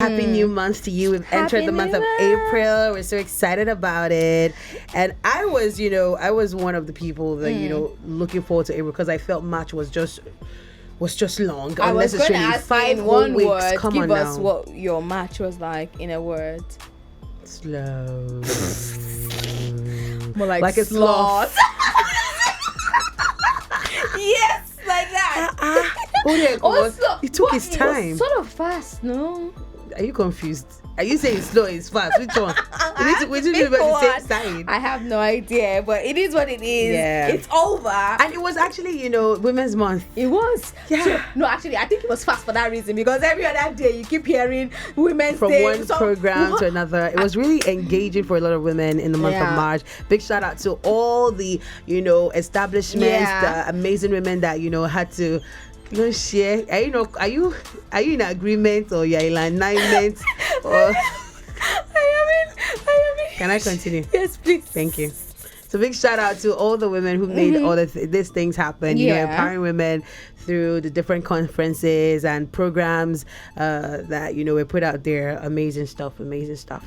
Happy new month to you. We've entered the month of April. We're so excited about it. And I was one of the people that, looking forward to April because I felt March was just long. I was going to ask 5 whole weeks. word. Come Give on us now. what your March was like in a word. Slow. More like a sloth. Yes, like that. It took his time. It was sort of fast, no? Are you confused? Are you saying slow is fast? Which one? We need to be on the same side. I have no idea, but it is what it is. Yeah. It's over. And it was actually, Women's Month. It was. Yeah. So, no, actually, I think it was fast for that reason because every other day you keep hearing Women's From Day. one program to another. It was really engaging for a lot of women in the month of March. Big shout out to all the, establishments, the amazing women that, had to share. Are you in agreement or you're in alignment? Or I am in. Can I continue? Yes, please. Thank you. So big shout out to all the women who made all these things happen. Empowering women through the different conferences and programs that were put out there. Amazing stuff.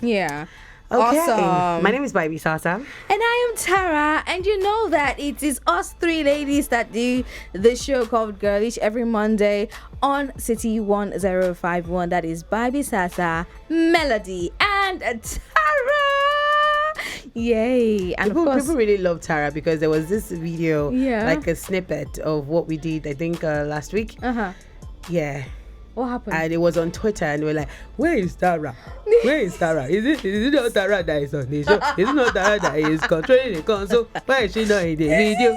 Yeah. Okay. Awesome. My name is Baby Sasa. And I am Tara, and you know that it is us 3 ladies that do the show called Girlish every Monday on City 1051. That is Baby Sasa, Melody, and Tara. Yay. And people really love Tara because there was this video, like a snippet of what we did, I think last week. Yeah. What happened? And it was on Twitter, and we're like, "Where is Tara? Where is Tara? Is it not Tara that is on the show? Is it not Tara that is controlling the console? Why is she not in the video?"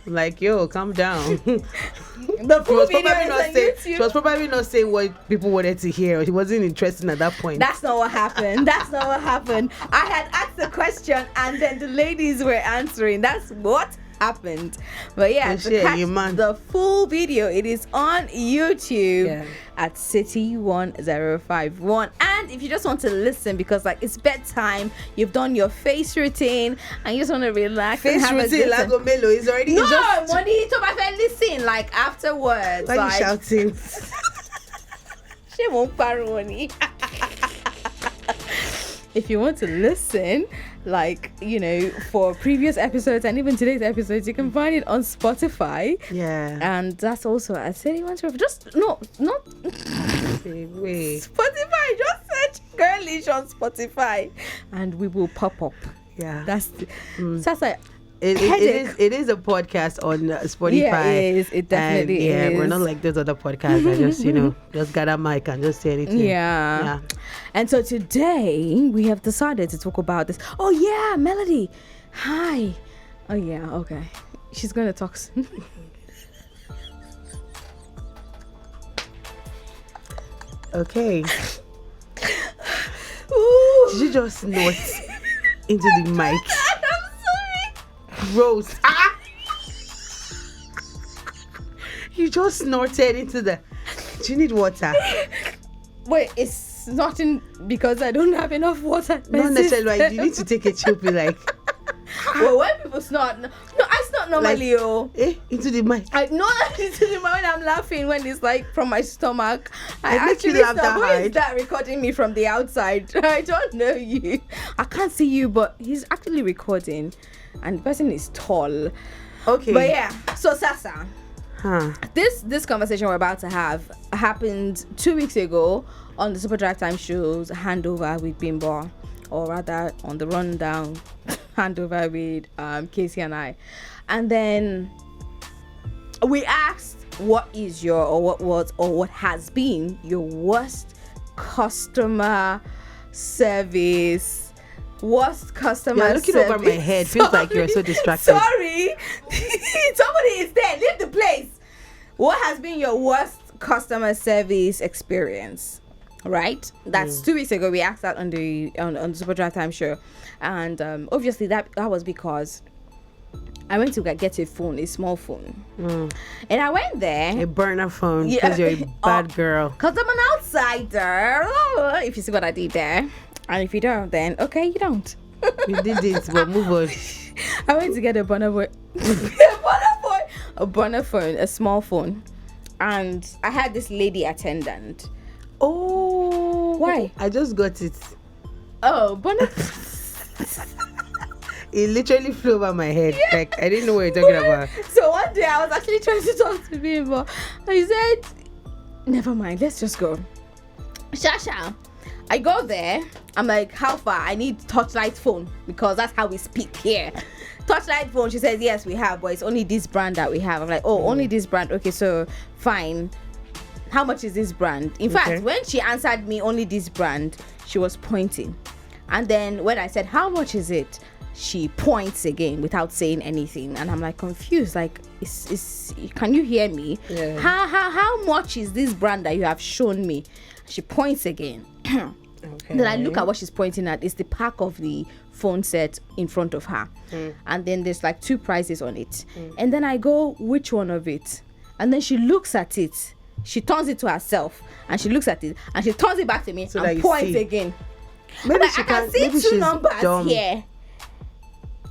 I'm like, "Yo, calm down." The full video is on YouTube. She was probably not saying what people wanted to hear. She wasn't interested at that point. That's not what happened. I had asked the question, and then the ladies were answering. That's what happened. But yeah, to catch the full video, it is on YouTube at City 1051. And if you just want to listen because it's bedtime, you've done your face routine and you just want to relax face and have routine, a good time. is already money to my friend, listen afterwards. Why are you shouting? She won't parody. If you want to listen, for previous episodes and even today's episodes, you can find it on Spotify. Yeah. And that's also at City 112. Just, not Wait. Spotify. Just search Girlish on Spotify and we will pop up. Yeah. That's like... It is a podcast on Spotify. Yeah, it is. It definitely is. Yeah, we're not like those other podcasts that just, just got a mic and just say anything. Yeah. And so today we have decided to talk about this. Oh, yeah, Melody. Hi. Oh, yeah, okay. She's going to talk soon. Okay. Ooh. Did you just snort into the mic? Gross. You just snorted into the... Do you need water? Wait, it's not because I don't have enough water. Not necessarily. Like, you need to take a chip. Like... Well, when people snort... No, I snort normally. Into the mic. I know into the mic when I'm laughing, when it's from my stomach. I actually laugh that Who hard. is that recording me from the outside? I don't know you. I can't see you, but he's actually recording. And the person is tall. Okay. But yeah, so Sasa. This conversation we're about to have happened 2 weeks ago on the Super Drive Time show's Handover with Bimbo, or rather on the rundown Handover with Casey and I. And then we asked what is your, or what was, or what has been your worst customer service. Worst customer You're looking service. over my head. Feels like you're so distracted. Sorry. Somebody is there. Leave the place. What has been your worst customer service experience? Right? That's 2 weeks ago. We asked that on the Super Drive Time show. And obviously that was because I went to get a phone, a small phone. And I went there. A burner phone because you're a bad girl. Because I'm an outsider. If you see what I did there. And if you don't, then okay, you don't. You did it, but move on. I went to get a burner phone, a small phone, and I had this lady attendant. Oh. Why? I just got it. Oh, but It literally flew over my head. Yeah. Like, I didn't know what you're talking about. So one day I was actually trying to talk to Bimbo. I said, never mind, let's just go. Shasha. I go there. I'm like, how far? I need touchlight phone because that's how we speak here. Touchlight phone. She says, yes, we have, but it's only this brand that we have. I'm like, oh, only this brand. Okay, so fine. How much is this brand? In fact, when she answered me only this brand, she was pointing. And then when I said, how much is it? She points again without saying anything. And I'm like confused. Like, can you hear me? Yeah. How much is this brand that you have shown me? She points again. Okay. Then I look at what she's pointing at. It's the pack of the phone set in front of her. And then there's like 2 prices on it. And then I go, which one of it? And then she looks at it. She turns it to herself. And she looks at it. And she turns it back to me so and points again. Maybe I can see 2 numbers here.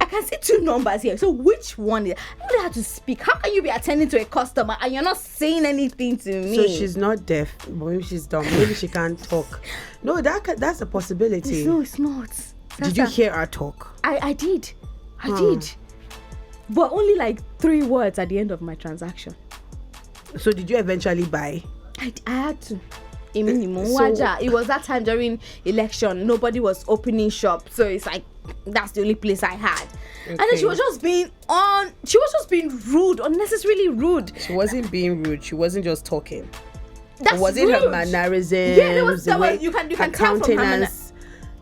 I can see 2 numbers here. So which one is... I don't know how to speak. How can you be attending to a customer and you're not saying anything to me? So she's not deaf, but maybe she's dumb. Maybe she can't talk. No, that's a possibility. No, it's not. Did you hear her talk? I did. I did. But only like 3 words at the end of my transaction. So did you eventually buy? I had to. It was that time during election. Nobody was opening shop. So it's like, that's the only place I had. Okay. And then she was just being rude, unnecessarily rude. She wasn't being rude. She wasn't just talking. Was it her mannerisms? Yeah, you can tell from her manner.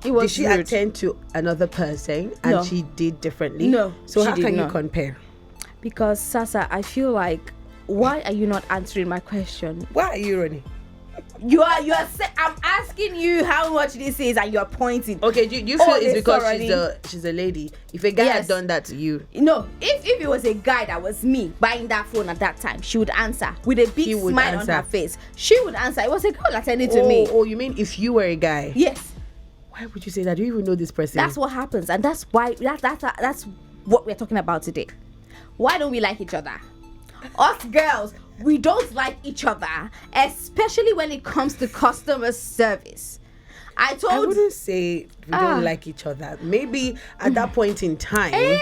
Did she attend to another person and she did differently? No. So how can you compare? Because Sasa, I feel like, why are you not answering my question? Why are you running? I'm asking you how much this is and you're pointing. Okay, do you feel it's because she's a lady? If a guy had done that to you, no. If it was a guy that was me buying that phone at that time, she would answer with a big smile on her face. She would answer. It was a girl attending to me. Oh, you mean if you were a guy? Yes. Why would you say that? Do you even know this person? That's what happens, and that's why that's what we're talking about today. Why don't we like each other? Us girls, we don't like each other, especially when it comes to customer service. I wouldn't say we don't like each other. Maybe at that point in time.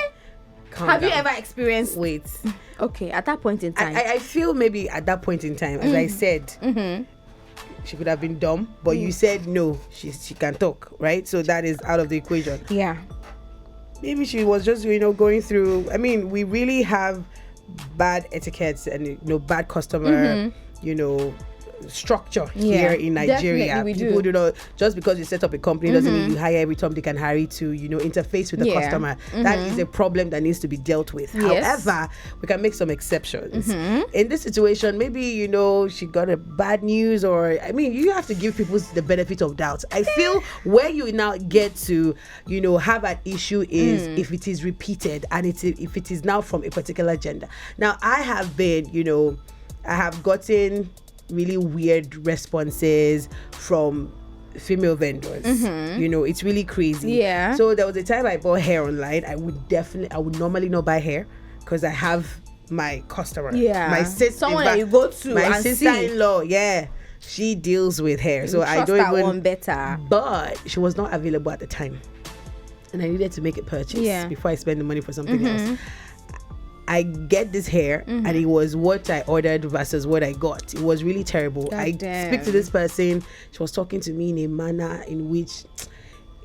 Have you ever experienced? Wait. Okay, at that point in time. I feel maybe at that point in time, as I said, she could have been dumb, but you said no, she can talk, right? So that is out of the equation. Yeah. Maybe she was just, going through. I mean, we really have bad etiquettes and bad customer structure here in Nigeria. People do not, just because you set up a company doesn't mean you hire every Tom, Dick and Harry to interface with the customer. That is a problem that needs to be dealt with. However, we can make some exceptions. In this situation, maybe she got a bad news, or you have to give people the benefit of doubt. I feel where you now get to have an issue is if it is repeated and if it is now from a particular gender. Now I have been I have gotten really weird responses from female vendors. It's really crazy. Yeah. So there was a time I bought hair online. I would normally not buy hair because I have my customer. Yeah. My sister. Someone that you go to. My sister-in-law. Yeah. She deals with hair. So I don't even. One better. But she was not available at the time, and I needed to make a purchase before I spend the money for something else. I get this hair and it was what I ordered versus what I got. It was really terrible. Speak to this person. She was talking to me in a manner in which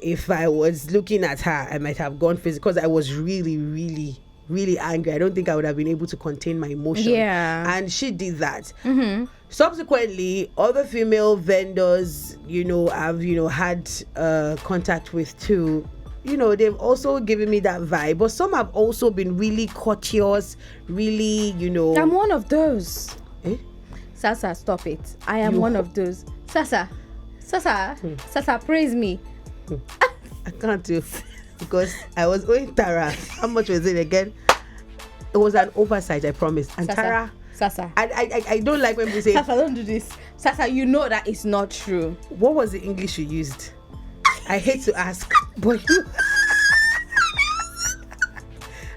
if I was looking at her, I might have gone physical because I was really, really, really angry. I don't think I would have been able to contain my emotion. Yeah. And she did that. Subsequently, other female vendors, I've, had contact with too. They've also given me that vibe, but some have also been really courteous, really, I'm one of those. Eh? Sasa, stop it. I am one of those. Sasa, praise me. I can't do, because I was owing Tara. How much was it again? It was an oversight, I promise. And Sasa. I don't like when people say, Sasa, don't do this. Sasa, you know that it's not true. What was the English you used? I hate to ask, but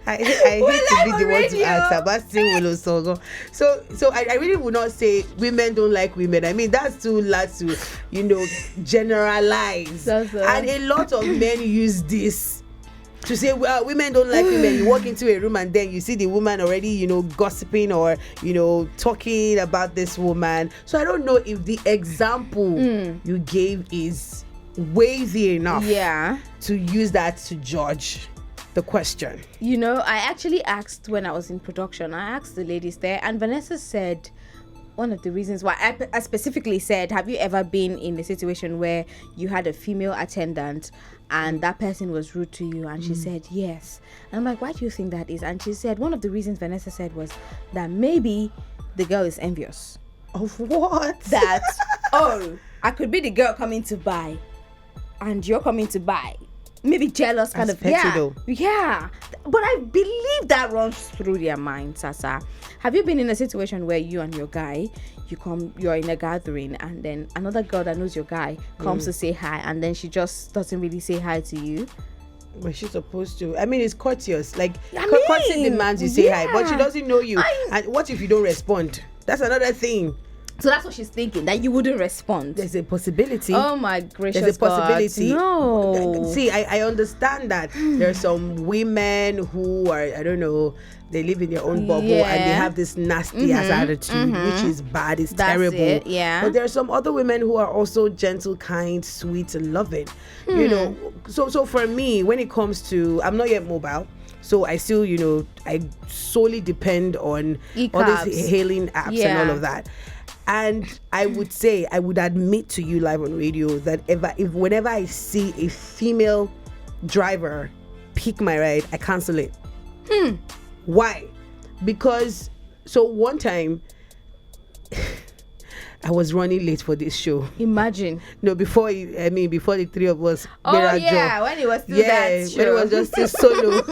I hate to be the one to answer, but still, so I really would not say women don't like women. I mean, that's too large to, generalize. And a lot of men use this to say, well, women don't like women. You walk into a room and then you see the woman already, gossiping or, talking about this woman. So I don't know if the example you gave is weighty enough to use that to judge the question. I actually asked when I was in production, I asked the ladies there, and Vanessa said one of the reasons why I specifically said, have you ever been in a situation where you had a female attendant and that person was rude to you? And she said yes. And I'm like, why do you think that is? And she said one of the reasons Vanessa said was that maybe the girl is envious. Of what? That I could be the girl coming to buy and you're coming to buy. Maybe jealous kind of. Yeah. But I believe that runs through their mind, Sasa. Have you been in a situation where you and your guy, you're in a gathering and then another girl that knows your guy comes to say hi and then she just doesn't really say hi to you? Well, she's supposed to. I mean, it's courteous. Like, courtesy demands you say hi, but she doesn't know you. And what if you don't respond? That's another thing. So that's what she's thinking, that you wouldn't respond. There's a possibility. Oh my gracious There's a possibility. God. No. See, I understand that there are some women who are, I don't know, they live in their own bubble and they have this nasty ass attitude, which is bad, it's terrible. It, yeah. But there are some other women who are also gentle, kind, sweet, and loving. So for me, when it comes to, I'm not yet mobile. So I still, I solely depend on all these hailing apps and all of that. And I would admit to you live on radio that whenever I see a female driver pick my ride, I cancel it. Why? Because one time I was running late for this show. Imagine. No, before the three of us. When it was still that show. When it was just still solo.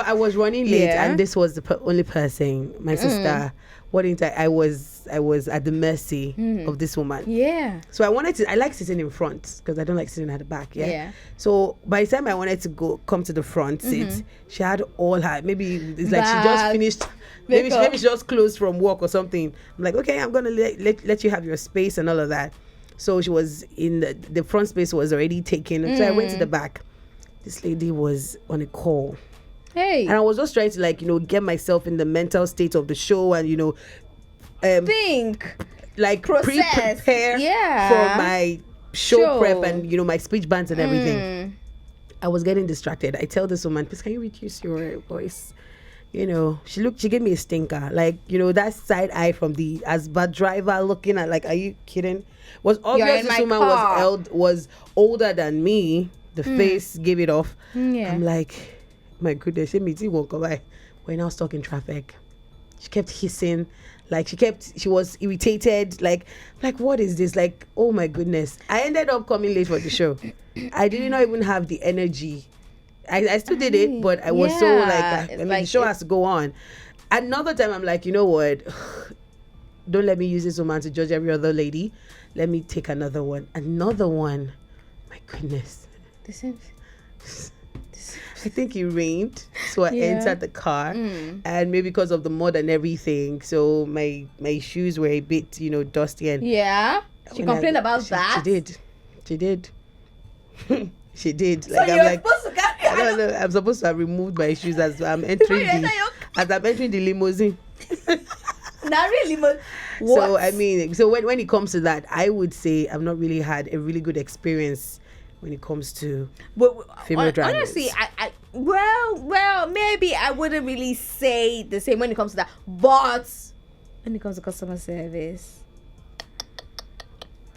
I was running late and this was the only person, my sister. I was at the mercy of this woman. Yeah. So I like sitting in front because I don't like sitting at the back. Yeah. So by the time I wanted to come to the front seat, she had all her, maybe it's like she just finished, maybe she just closed from work or something. I'm like, okay, I'm gonna let you have your space and all of that. So she was in the front space was already taken. So I went to the back. This lady was on a call. Hey. And I was just trying to get myself in the mental state of the show and think, like prepare for my show prep and my speech bands and everything. I was getting distracted. I tell this woman, please, can you reduce your voice? She gave me a stinker, that side eye from the Asba driver looking at, like, are you kidding? Was obvious this woman was older than me. The face gave it off. I'm like, my goodness, she won't go by. We're now stuck in traffic. She kept hissing, she was irritated, like what is this? Like, oh my goodness. I ended up coming late for the show. I did not even have the energy. I still did it, but I was so the show has to go on. Another time I'm like, you know what? Don't let me use this woman to judge every other lady. Let me take another one. My goodness. I think it rained, so I entered the car, and maybe because of the mud and everything, so my shoes were a bit, dusty. And she complained about that. She did. She did. So you're supposed to carry. I don't know. I'm supposed to have removed my shoes as I'm entering the limousine. Not really, but so I mean, so when it comes to that, I would say I've not really had a really good experience when it comes to female drivers. Honestly, well, maybe I wouldn't really say the same when it comes to that. But when it comes to customer service,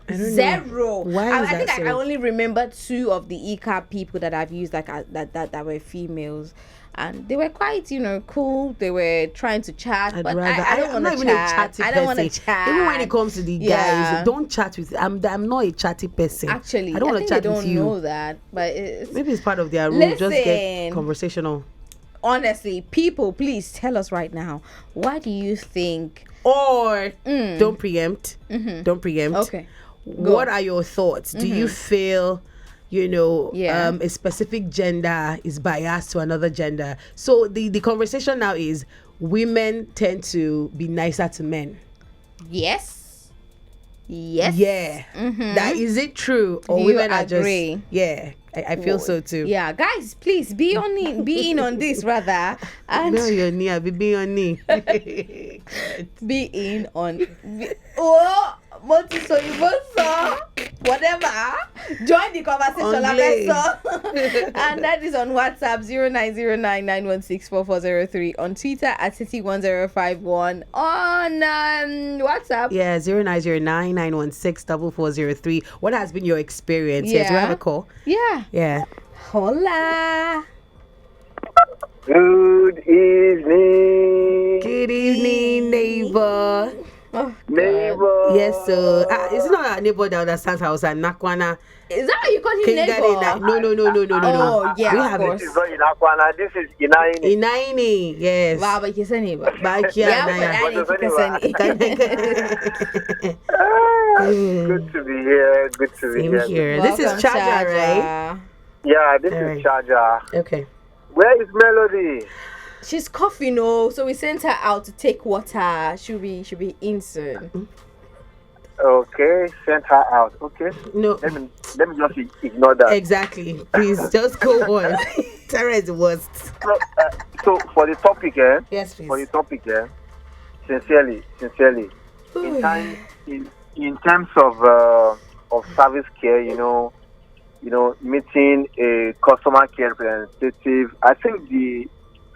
I don't zero. Know. Why is I think that so? I only remember 2 of the e-cab people that I've used that were females. And they were quite, cool. They were trying to chat, but I don't want to chat. I don't want to chat. Even when it comes to the guys, don't chat with. I'm not a chatty person. Actually, I don't want to chat they with you. don't know that, but maybe it's part of their rule. Just get conversational. Honestly, people, please tell us right now. Why do you think? Or don't preempt. Don't preempt. Okay. What are your thoughts? Do you feel a specific gender is biased to another gender. So the conversation now is women tend to be nicer to men. Yes. Yeah. Mm-hmm. That is it true? Or Do women you are agree? just I feel so too. Yeah, guys, please be in on this rather. And be on your knee, be on knee. be in on so you both saw whatever. Join the conversation, and that is on WhatsApp 090991644403, on Twitter at City1051, on WhatsApp 090991644403. What has been your experience? Yes, we have a call. Yeah. Hola. Good evening. Good evening, neighbor. Oh, neighbor. Yes, sir. It's not our neighbor that understands Hausa. Nakwana. Is that how you call him neighbor? No. Oh, yeah, we of have course. This is not Inakwana. This is Inaini. Inaini, yes. Baba kisa neighbor. Bakia Good to be here. Good to be Same here. This is Charger, right? Yeah, this is Charger. Okay. Where is Melody? She's coughing, so we sent her out to take water. She'll be in soon. Okay, send her out. Okay. No. Let me just ignore that. Exactly. Please just go on. Tara is the worst. So for the topic, yes, please. For the topic, sincerely, in terms of service care, meeting a customer care representative, I think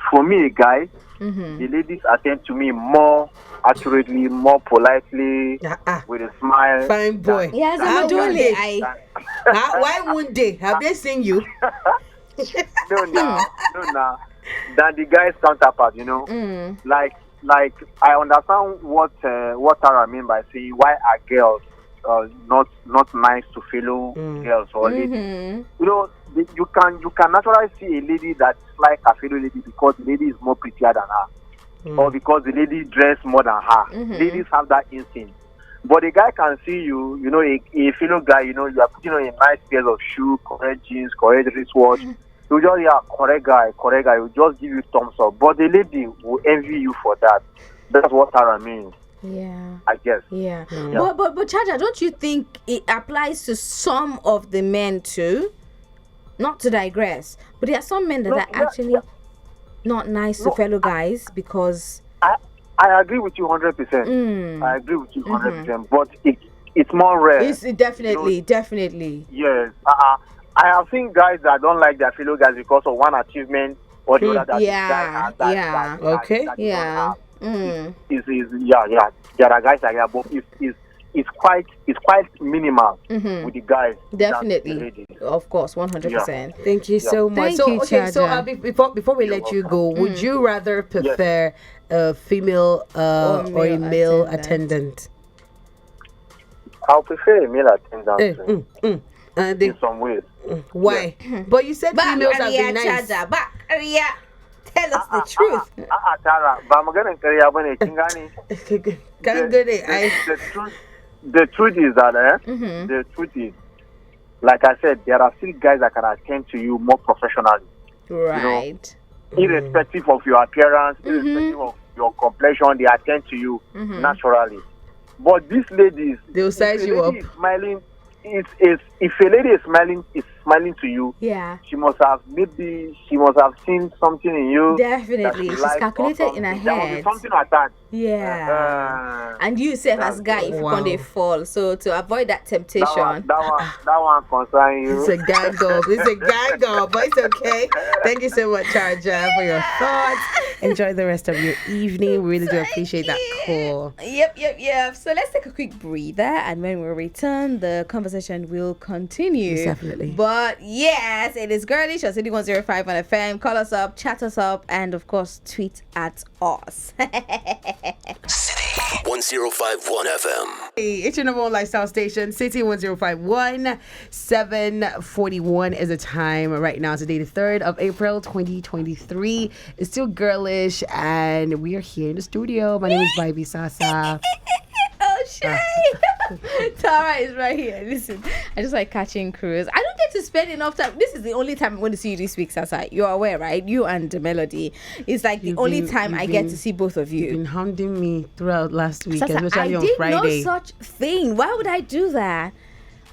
for me, a guy, the ladies attend to me more accurately, more politely, with a smile. Fine boy. Yes, I'm doing it. Why would they? Have they seen you? No, than the guy's counterpart, Like I understand what Tara mean by saying why are girls not nice to fellow girls or ladies. You can naturally see a lady that's like a fellow lady because the lady is more prettier than her, or because the lady dress more than her. Ladies have that instinct. But a guy can see you, a fellow guy, you are putting on a nice pair of shoes, correct jeans, correct wristwatch. You just correct guy, will just give you thumbs up. But the lady will envy you for that. That's what Tara means. Yeah, I guess. Yeah. But Chacha, don't you think it applies to some of the men too? Not to digress, but there are some men that are actually not nice to fellow guys because I agree with you 100%. I agree with you 100%, but it's more rare. It's definitely. Yes. I have seen guys that don't like their fellow guys because of one achievement or the other. Okay. There are guys like that, but it's quite minimal with the guys. Definitely, of course, 100%. Yeah. Thank you so much. Before we let you go, would you rather prefer a female or a male attendant? I'll prefer a male attendant in some ways. Why? But you said females are being nice. Tell us the truth. The truth is that the truth is, like I said, there are still guys that can attend to you more professionally. Right. Irrespective of your appearance, irrespective of your complexion, they attend to you naturally. But these ladies, they'll size you up. Smiling, if a lady is smiling to you, she must have seen something in you. Definitely, she's calculated in her head. There will be something attached. Yeah. And you self as guy, if you can't fall, so to avoid that temptation. That one concerns you. It's a gang up, but it's okay. Thank you so much, Charger, for your thoughts. Enjoy the rest of your evening. We really do appreciate that call. Yep. So let's take a quick breather, and when we return, the conversation will continue. Yes, definitely. But yes, it is Girlish on City 105 on FM. Call us up, chat us up, and of course, tweet at us. City 1051 FM. Hey, it's your number one lifestyle station, City 1051. 7:41 is the time right now. Today, the 3rd of April, 2023. It's still Girlish, and we are here in the studio. My name is Vibe Sasa. Oh, Shay! Tara is right here. Listen, I just like catching crews. I don't think get to spend enough time. This is the only time I'm going to see you this week, Sasa. You're aware, right? You and the Melody. It's like the only time I get to see both of you. You've been hounding me throughout last week, Sasa, especially on I Friday. did no such thing. Why would I do that?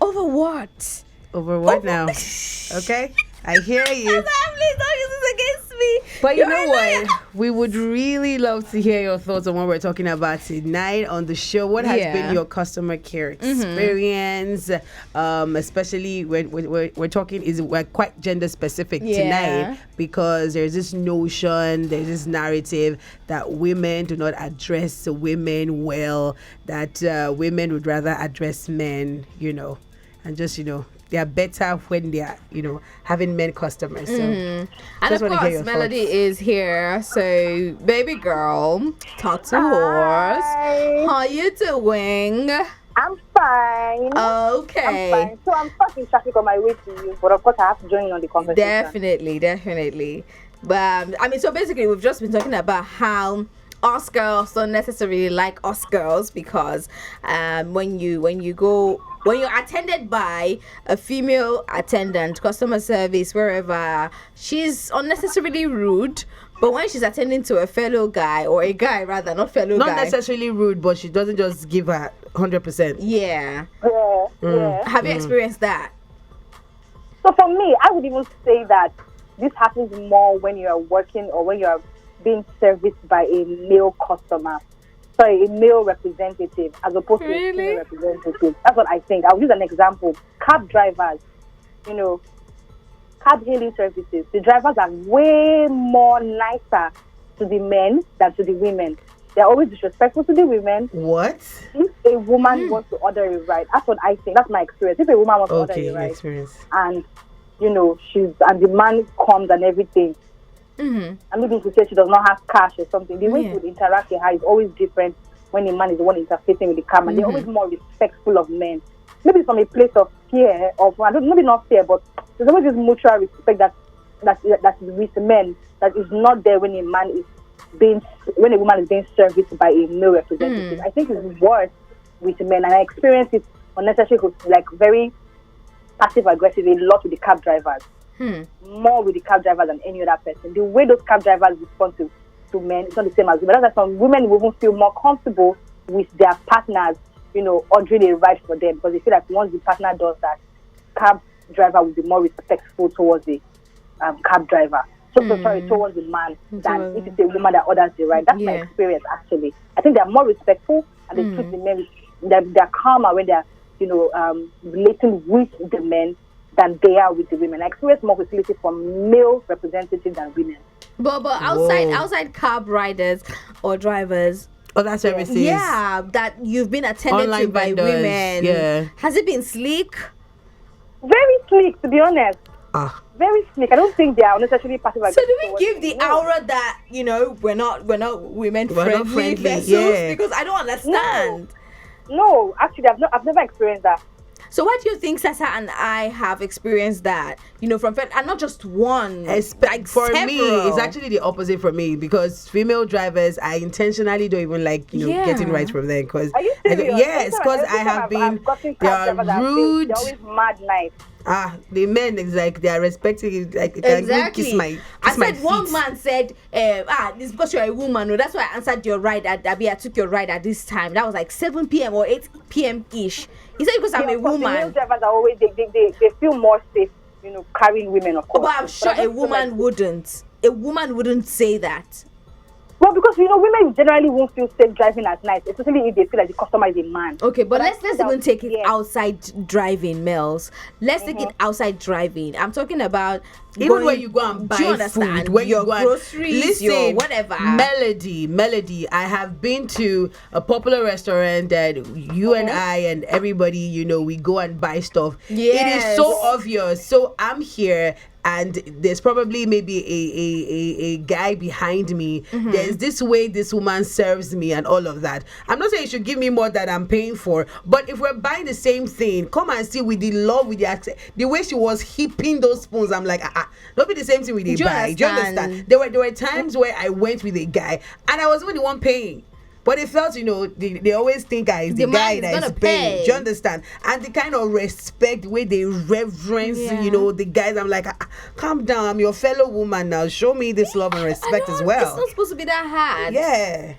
Over what? Over what now? Okay, I hear you. Sasa, please don't use this against me. But you know what? We would really love to hear your thoughts on what we're talking about tonight on the show. What has been your customer care experience? Especially when we're talking, we're quite gender specific tonight, because there's this notion, there's this narrative that women do not address women well, that women would rather address men, and just, they are better when they are, having men customers. So, and of course, Melody is here. So, baby girl, talk to horse. How you doing? I'm fine. Okay. I'm fine. So I'm stuck in traffic on my way to you, but of course I have to join on the conversation. Definitely. But so basically, we've just been talking about how us girls don't necessarily like us girls, because when you're attended by a female attendant, customer service, wherever, she's unnecessarily rude. But when she's attending to a fellow guy, or a guy rather, not guy. Not necessarily rude, but she doesn't just give her 100%. Yeah. Yeah. Have you experienced that? So for me, I would even say that this happens more when you are working or when you are being serviced by a male customer. Sorry, a male representative as opposed to a female representative. That's what I think. I'll use an example. Cab drivers, cab hailing services. The drivers are way more nicer to the men than to the women. They're always disrespectful to the women. What? If a woman wants to order a ride, that's what I think. That's my experience. If a woman wants to order a ride, and the man comes and everything, and maybe she says she does not have cash or something, the way she would interact with her is always different when a man is the one interfacing with the car, and they're always more respectful of men. Maybe from a place of fear, maybe not fear, but there's always this mutual respect that is with men that is not there when a woman is being serviced by a male representative. I think it's worse with men, and I experience it unnecessarily, like very passive aggressive, a lot with the cab drivers. More with the cab drivers than any other person. The way those cab drivers respond to men is not the same as women. That's why some women will even feel more comfortable with their partners, ordering a ride for them, because they feel like once the partner does that, cab driver will be more respectful towards the cab driver. Towards the man than if it's a woman that orders the ride. That's my experience, actually. I think they're more respectful, and they treat the men. They're calmer when they're, relating with the men than they are with the women. I experience more facility from male representatives than women. But outside cab riders or drivers, other services, that you've been attended to by women, has it been sleek? Very sleek, to be honest. Very sleek. I don't think they are necessarily passive aggressive. So do we give the aura that we're not women friendly vessels? Because I don't understand. No, actually, I've never experienced that. So why do you think Sasa and I have experienced that? From friends, and not just one. For several. Me, it's actually the opposite for me, because female drivers, I intentionally don't even like getting rides from them. Because because I have been, they are rude. They're always mad nice. The men is like they are respecting it, like exactly. Kiss my feet. One man said, "It's because you're a woman." No, that's why I answered your ride at I took your ride at this time. That was like 7 p.m. or 8 p.m. ish. He said because I'm a woman. Male drivers are always they feel more safe, carrying women, of course. But I'm sure a woman wouldn't. A woman wouldn't say that. Well, because women generally won't feel safe driving at night, especially if they feel like the customer is a man. Okay, but let's even take it outside driving, males. Let's take it outside driving. I'm talking about even when you go and buy food, when your you go groceries, your whatever. Melody, I have been to a popular restaurant that you and I and everybody, we go and buy stuff. Yes. It is so obvious. So I'm here, and there's probably maybe a guy behind me. There's this way this woman serves me and all of that. I'm not saying you should give me more than I'm paying for, but if we're buying the same thing, come and see with the love, with the accent, the way she was heaping those spoons, I'm like, don't be the same thing with the buy. Do you understand? There were times where I went with a guy and I was even the one paying. But it felt, they always think it's the guy that is paying. Do you understand? And the kind of respect where they reverence, the guys. I'm like, calm down. I'm your fellow woman now. Show me this love and respect as well. It's not supposed to be that hard. Yeah.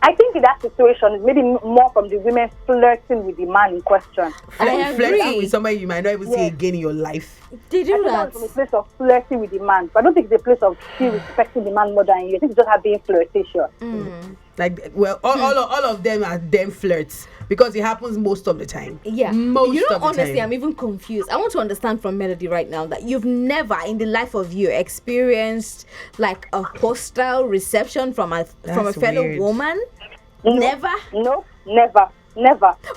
I think in that situation, it's maybe more from the women flirting with the man in question. Flirting with somebody you might not even see again in your life. They do that. From a place of flirting with the man. But I don't think it's a place of still respecting the man more than you. I think it's just being flirtatious. Like, well, all of them are them flirts because it happens most of the time. Yeah. Honestly, I'm even confused. I want to understand from Melody right now that you've never in the life of you experienced like a hostile reception from a fellow woman. Never? No, never.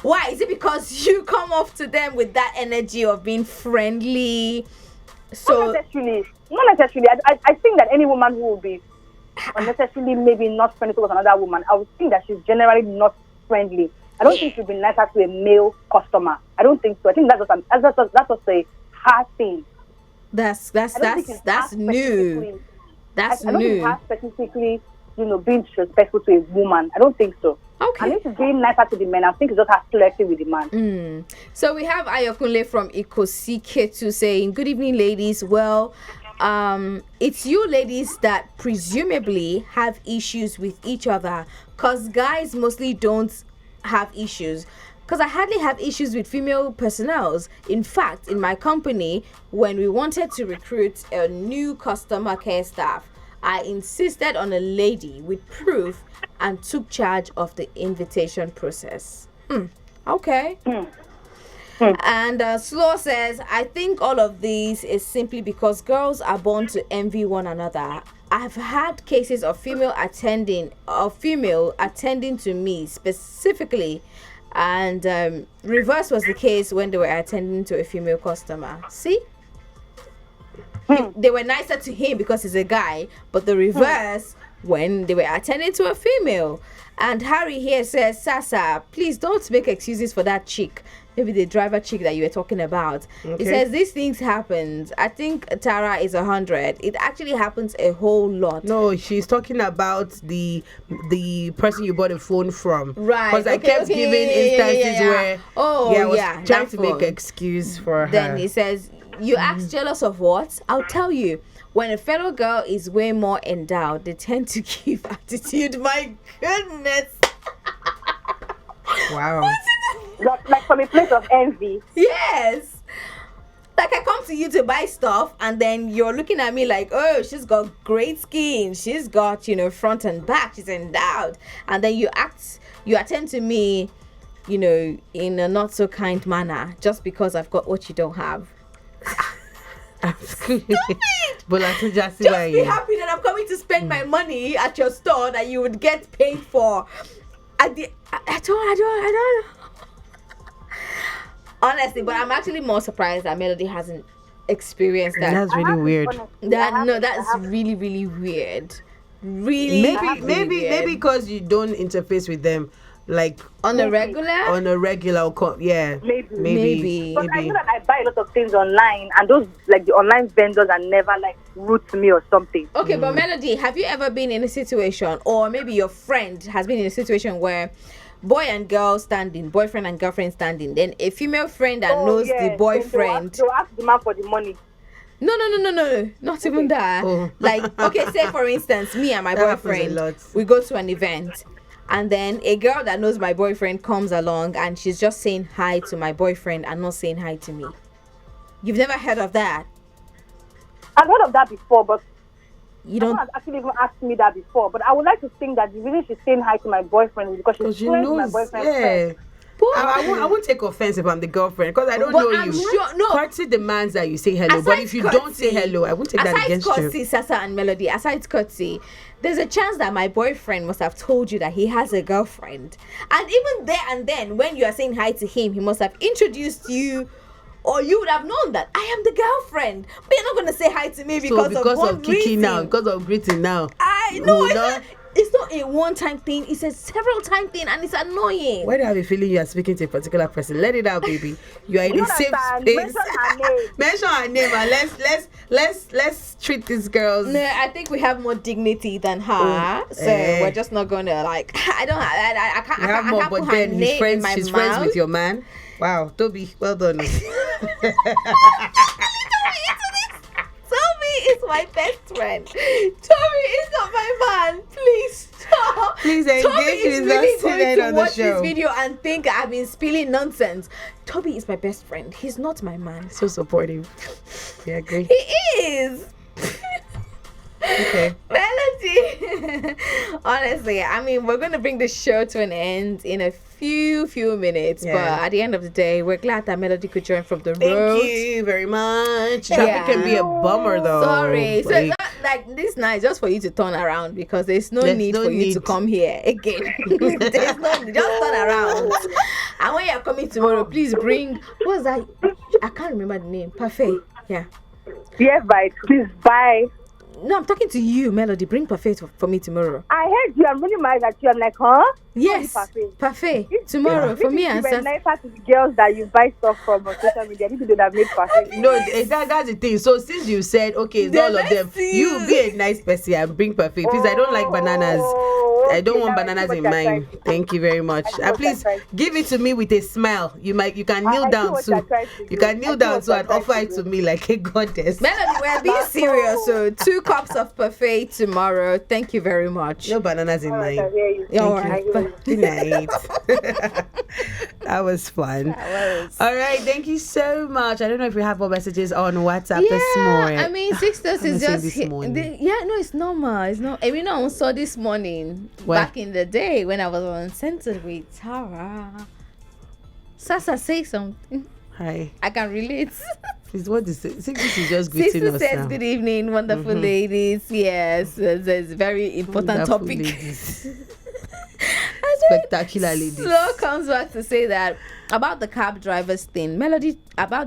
Why? Is it because you come off to them with that energy of being friendly? Not necessarily. I think that any woman who will be unnecessarily maybe not friendly towards another woman, I would think that she's generally not friendly. I don't think she'd be nicer to a male customer. I don't think so. I think that's just a hard thing. That's new. That's new. I don't think her specifically, being disrespectful to a woman. I don't think so. Okay. I think she's being nicer to the men. I think it's just her flirting with the man. So we have Ayokunle from Ikosiketu saying, "Good evening, ladies. Well, it's you ladies that presumably have issues with each other, cause guys mostly don't have issues. Because I hardly have issues with female personnels. In fact, in my company, when we wanted to recruit a new customer care staff, I insisted on a lady with proof and took charge of the invitation process." Okay. And Slow says, "I think all of these is simply because girls are born to envy one another. I've had cases of female attending to me specifically, and reverse was the case when they were attending to a female customer. See? They were nicer to him because he's a guy, but the reverse when they were attending to a female." And Harry here says, "Sasa, please don't make excuses for that chick." Maybe the driver chick that you were talking about. Okay. He says these things happen. I think Tara is 100. It actually happens a whole lot. No, she's talking about the person you bought a phone from. Right. Because I kept giving instances where I was trying to make an excuse for her. Then he says, "You ask jealous of what? I'll tell you. When a fellow girl is way more endowed, they tend to give attitude." My goodness. Wow. Like from a place of envy. Yes. Like I come to you to buy stuff and then you're looking at me like, "Oh, she's got great skin. She's got, front and back. She's endowed." And then you attend to me, in a not so kind manner just because I've got what you don't have. Stupid. But just be happy that I'm coming to spend my money at your store that you would get paid for. I don't. Honestly, but I'm actually more surprised that Melody hasn't experienced that. That's really weird. That's really, really weird. Really, maybe because you don't interface with them like on a regular. Yeah, maybe. But I know that I buy a lot of things online, and those like the online vendors are never like rude to me or something. Okay, but Melody, have you ever been in a situation, or maybe your friend has been in a situation where boyfriend and girlfriend standing, then a female friend that knows the boyfriend. They'll ask the man for the money. No, not even that. Like, okay, say for instance, me and my boyfriend, we go to an event, and then a girl that knows my boyfriend comes along and she's just saying hi to my boyfriend and not saying hi to me. You've never heard of that? I've heard of that before, but you don't actually even asked me that before. But I would like to think that the reason she's saying hi to my boyfriend is because she's friends with my boyfriend's friend. I won't take offense if I'm the girlfriend because I don't know you. Sure, no. Courtesy demands that you say hello, but if you don't say hello, I won't take that against you. Sasa and Melody, aside courtesy, there's a chance that my boyfriend must have told you that he has a girlfriend, and even there and then, when you are saying hi to him, he must have introduced you, or you would have known that I am the girlfriend. But you're not going to say hi to me because of kicking now, because of greeting now. I know. it's not a one-time thing. It's a several-time thing, and it's annoying. Why do I have a feeling you are speaking to a particular person? Let it out, baby. You are in a safe space. Mention her name, and let's treat these girls. No, I think we have more dignity than her, so we're just not gonna like. I can't. You have more, but then she's friends with your man. Wow, Toby, well done. Toby is my best friend. Toby is not my man. Please stop. Please engage Toby is with really us going tonight to on the watch show. this video and think I've been spilling nonsense. Toby is my best friend. He's not my man. So supportive. Yeah, great. He is. Okay. Melody. Honestly, I mean, we're going to bring the show to an end in a few minutes, but at the end of the day, we're glad that Melody could join from the road. Thank you very much. Traffic can be a bummer though. Sorry. So like this night, just for you to turn around, because there's no need for you to come here again. There's no, just turn around. And when you're coming tomorrow, please bring, what's that? I can't remember the name. Parfait. Yeah. Yes, bye. Please, bye. No, I'm talking to you, Melody. Bring parfait for me tomorrow. I heard you. I'm really mad at you. I'm like, huh? Yes, parfait. Tomorrow for me and Sansa. Nicer to the girls that you buy stuff from on social media. These people that make parfait. No, that's the thing. So since you said, okay, it's all of them, you be a nice person and bring parfait. Please, I don't like bananas. I don't want bananas in mine. Thank you very much. Please give it to me with a smile. You can kneel down too. You can kneel down too and offer it to me like a goddess. Melody, we're being serious. So 2 cups of parfait tomorrow. Thank you very much. No bananas in mine. All right. Good night. That was fun. All right, thank you so much. I don't know if we have more messages on WhatsApp this morning. I mean, Sisters is just it's normal. It's not. I mean, I saw this morning back in the day when I was on Center with Tara. Sasa, say something. Hi. I can relate. Please, what is it? This is just greeting us says now. Good evening, wonderful ladies. Yes, it's a very important topic. Spectacular ladies. Slow comes back to say that about the cab drivers thing. Melody talked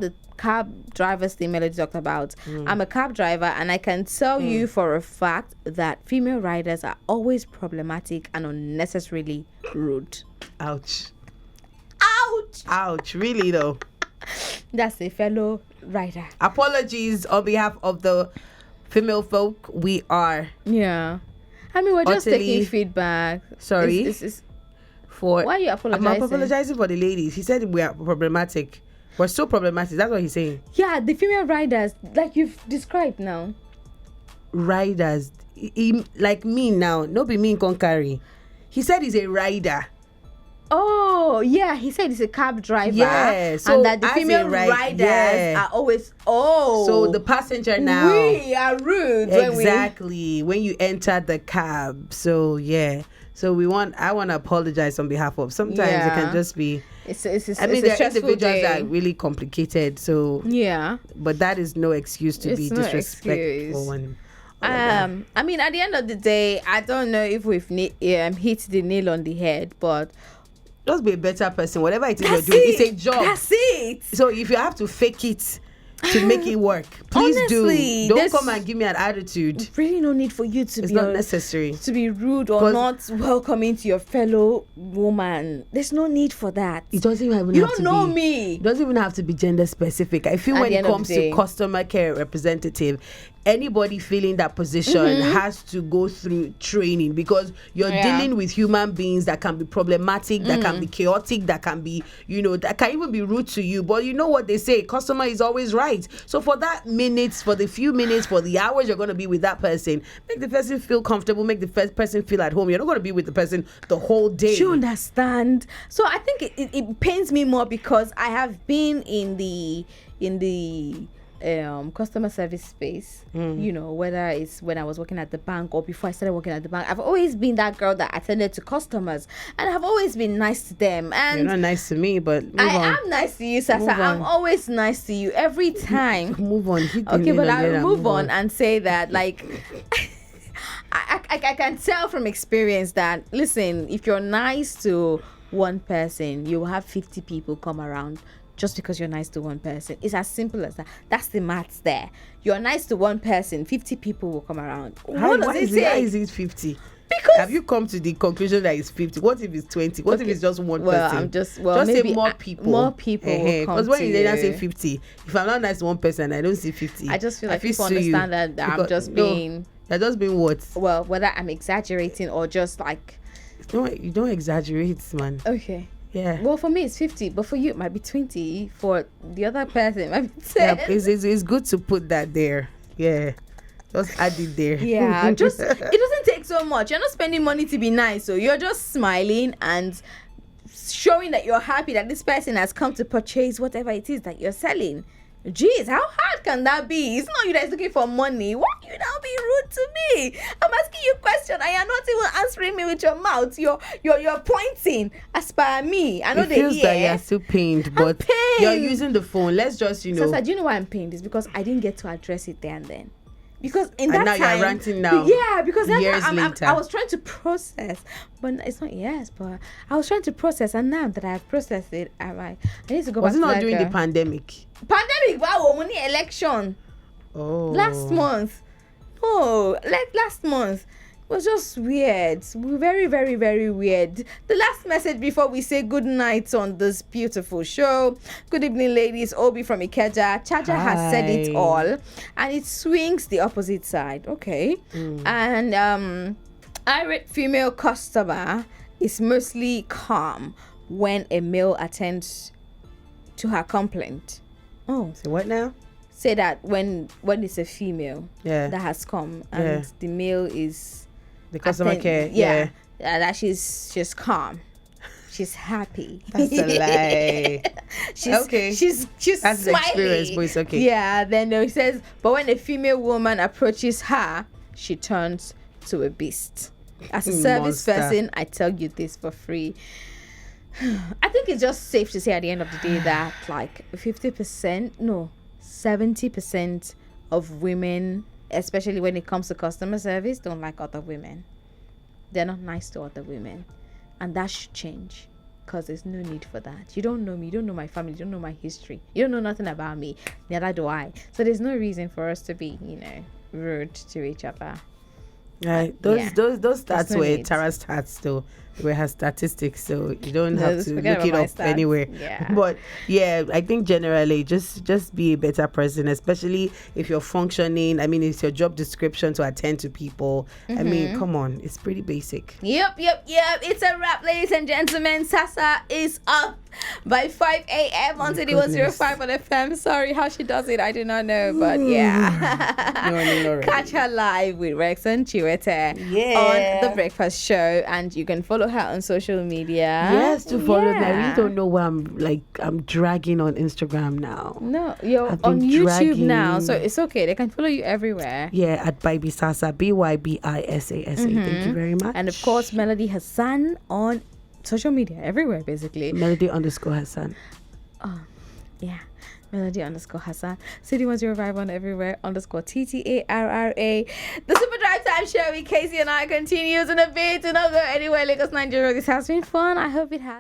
about. I'm a cab driver, and I can tell you for a fact that female riders are always problematic and unnecessarily rude. Ouch. Ouch. Ouch. Really though. That's a fellow rider. Apologies on behalf of the female folk. We are. Yeah. I mean, we're just taking feedback. Sorry. Why are you apologizing? I'm apologizing for the ladies. He said we are problematic. We're so problematic. That's what he's saying. Yeah, the female riders, like you've described now. Riders. Like me now. No be me in Konkari. He said he's a rider. Oh, yeah. He said he's a cab driver. Yeah. So and that the female riders are always, so the passenger now. We are rude. Exactly. When you enter the cab. So, yeah. So I want to apologize on behalf of. Sometimes it can just be. There are individuals that are really complicated. So yeah. But that is no excuse to be disrespectful. I mean, at the end of the day, I don't know if we've hit the nail on the head, but just be a better person. Whatever it is you're doing, it's a job. That's it. So if you have to fake it to make it work, please honestly, don't come and give me an attitude. Really no need for you to it's not necessary to be rude or not welcoming to your fellow woman. There's no need for that. It doesn't even have to be. You don't know me. It doesn't even have to be gender specific. I feel when it comes to customer care representative, anybody feeling that position has to go through training, because you're dealing with human beings that can be problematic, that can be chaotic, that can be, that can even be rude to you. But you know what they say, customer is always right. So for that minutes, for the few minutes, for the hours you're going to be with that person, make the person feel comfortable, make the first person feel at home. You're not going to be with the person the whole day. Do you understand? So I think it pains me more because I have been in the customer service space, whether it's when I was working at the bank or before I started working at the bank. I've always been that girl that attended to customers, and I've always been nice to them. And you're not nice to me, but I am nice to you, Sasa. I'm always nice to you every time. Move on. Okay, but I'll move on and say that, like, I can tell from experience that, listen, if you're nice to one person, you will have 50 people come around. Just because you're nice to one person. It's as simple as that. That's the maths there. You're nice to one person, 50 people will come around. Why is it 50? Because have you come to the conclusion that it's 50? What if it's 20? What if it's just one person? I'm just say more people. More people. Because when you say 50, if I'm not nice to one person, I don't see 50. I just feel like people understand that I'm just being. You're just being what? Well, whether I'm exaggerating or just like. No, you don't exaggerate, man. Okay. Yeah. Well, for me it's 50, but for you it might be 20. For the other person, it might be 10. Yeah, it's good to put that there. Yeah. Just add it there. Yeah, it doesn't take so much. You're not spending money to be nice, so you're just smiling and showing that you're happy that this person has come to purchase whatever it is that you're selling. Jeez, how hard can that be? It's not you that's looking for money. Why are you now being rude to me? I'm asking you a question and you're not even answering me with your mouth. You're pointing as per me. I know they feels that you're still pained, but you're using the phone. Let's just, Sasa, do you know why I'm pained? It's because I didn't get to address it there and then. Because in that time, you're ranting now. Yeah, because years later. I was trying to process, but it's not but I was trying to process, and now that I've processed it, I need to go back. Was it not during the pandemic? Pandemic, wow, money election. Oh. Last month. Oh, like last month. It was just weird. Very, very, very weird. The last message before we say good night on this beautiful show. Good evening, ladies. Obi from Ikeja. Chaja has said it all. And it swings the opposite side. Okay. And irate female customer is mostly calm when a male attends to her complaint. Oh. So what now? Say that when it's a female that has come and the male is... The customer care, that she's calm, she's happy. That's a lie. She's that's smiley. The experience, but it's okay. Yeah. Then he says, but when a female woman approaches her, she turns to a beast. As a service person, I tell you this for free. I think it's just safe to say at the end of the day that like 70% of women, especially when it comes to customer service, don't like other women. They're not nice to other women, and that should change, because there's no need for that. You don't know me, you don't know my family, you don't know my history, you don't know nothing about me, neither do I. So there's no reason for us to be rude to each other. Right. Those stats were Tara's stats though. We have statistics, so you don't have to look it up anywhere. Yeah. But yeah, I think generally just be a better person, especially if you're functioning. I mean, it's your job description to attend to people. I mean, come on, it's pretty basic. Yep. It's a wrap, ladies and gentlemen. Sasa is up by 5 a.m. on City 105 on FM. Sorry how she does it, I do not know, but yeah. Catch her live with Rex and Chiwete on The Breakfast Show, and you can follow her on social media. Yes, to follow me. I really don't know why I'm dragging on Instagram now. No, you're on YouTube now, so it's okay. They can follow you everywhere. Yeah, at Bybisasa, Bybisasa. Thank you very much. And of course, Melody Hassan on social media everywhere, basically. Melody_Hassan. Oh, yeah. Melody_Hassan. City 105 on everywhere _TTARRA. The Super Drive Time Show with Casey and I continues in a bit. Do not go anywhere. Lagos, Nigeria. This has been fun. I hope it has.